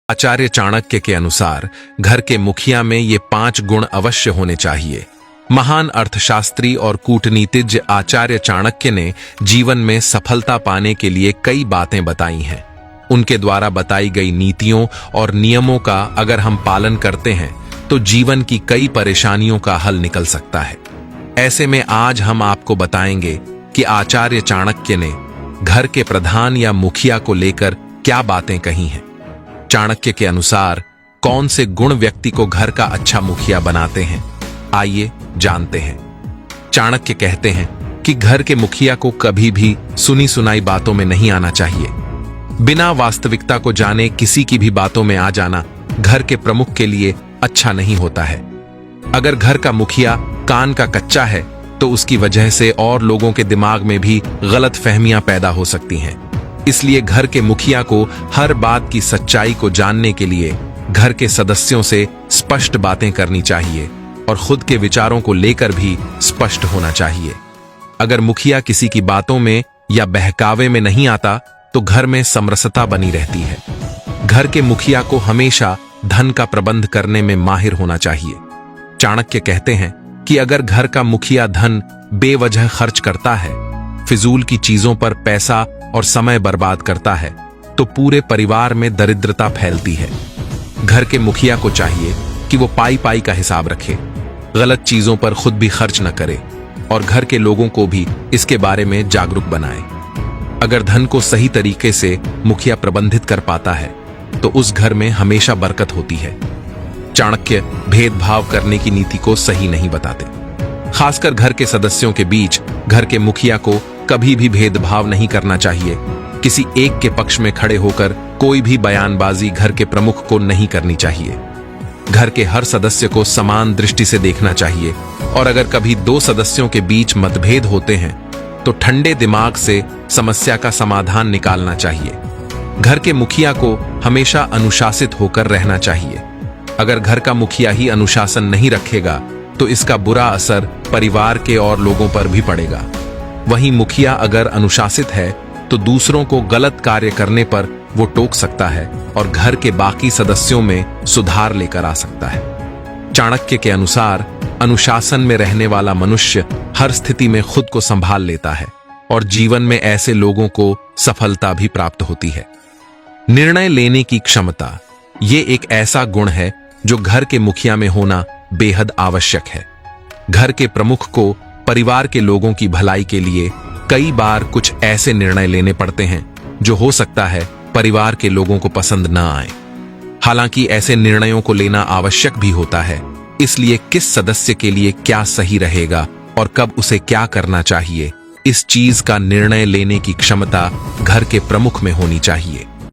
आचार्य चाणक्य के अनुसार घर के मुखिया में ये 5 गुण अवश्य होने चाहिए। महान अर्थशास्त्री और कूटनीतिज्ञ आचार्य चाणक्य ने जीवन में सफलता पाने के लिए कई बातें बताई हैं। उनके द्वारा बताई गई नीतियों और नियमों का अगर हम पालन करते हैं तो जीवन की कई परेशानियों का हल निकल सकता है। ऐसे में आज हम आपको बताएंगे कि आचार्य चाणक्य ने घर के प्रधान या मुखिया को लेकर क्या बातें कही हैं। चाणक्य के अनुसार कौन से गुण व्यक्ति को घर का अच्छा मुखिया बनाते हैं, आइए जानते हैं। चाणक्य कहते हैं कि घर के मुखिया को कभी भी सुनी सुनाई बातों में नहीं आना चाहिए। बिना वास्तविकता को जाने किसी की भी बातों में आ जाना घर के प्रमुख के लिए अच्छा नहीं होता है। अगर घर का मुखिया कान का कच्चा है तो उसकी वजह से और लोगों के दिमाग में भी गलत फहमियां पैदा हो सकती हैं। इसलिए घर के मुखिया को हर बात की सच्चाई को जानने के लिए घर के सदस्यों से स्पष्ट बातें करनी चाहिए और खुद के विचारों को लेकर भी स्पष्ट होना चाहिए। अगर मुखिया किसी की बातों में या बहकावे में नहीं आता तो घर में समरसता बनी रहती है। घर के मुखिया को हमेशा धन का प्रबंध करने में माहिर होना चाहिए। चाणक्य कहते हैं कि अगर घर का मुखिया धन बेवजह खर्च करता है, फिजूल की चीजों पर पैसा और समय बर्बाद करता है तो पूरे परिवार में दरिद्रता फैलती है। घर के मुखिया को चाहिए कि वो पाई पाई का हिसाब रखे, गलत चीजों पर खुद भी खर्च न करे और घर के लोगों को भी इसके बारे में जागरूक बनाए। अगर धन को सही तरीके से मुखिया प्रबंधित कर पाता है तो उस घर में हमेशा बरकत होती है। चाणक्य भेदभाव करने की नीति को सही नहीं बताते। खासकर घर के सदस्यों के बीच घर के मुखिया को कभी भी भेदभाव नहीं करना चाहिए। किसी एक के पक्ष में खड़े होकर कोई भी बयानबाजी घर के प्रमुख को नहीं करनी चाहिए। घर के हर सदस्य को समान दृष्टि से देखना चाहिए और अगर कभी 2 सदस्यों के बीच मतभेद होते हैं तो ठंडे दिमाग से समस्या का समाधान निकालना चाहिए। घर के मुखिया को हमेशा अनुशासित होकर रहना चाहिए। अगर घर का मुखिया ही अनुशासन नहीं रखेगा तो इसका बुरा असर परिवार के और लोगों पर भी पड़ेगा। वहीं मुखिया अगर अनुशासित है तो दूसरों को गलत कार्य करने पर वो टोक सकता है और घर के बाकी सदस्यों में सुधार लेकर आ सकता है। चाणक्य के अनुसार अनुशासन में रहने वाला मनुष्य हर स्थिति में खुद को संभाल लेता है और जीवन में ऐसे लोगों को सफलता भी प्राप्त होती है। निर्णय लेने की क्षमता, ये एक ऐसा गुण है जो घर के मुखिया में होना बेहद आवश्यक है। घर के प्रमुख को परिवार के लोगों की भलाई के लिए कई बार कुछ ऐसे निर्णय लेने पड़ते हैं जो हो सकता है परिवार के लोगों को पसंद न आए। हालांकि ऐसे निर्णयों को लेना आवश्यक भी होता है, इसलिए किस सदस्य के लिए क्या सही रहेगा और कब उसे क्या करना चाहिए, इस चीज का निर्णय लेने की क्षमता घर के प्रमुख में होनी चाहिए।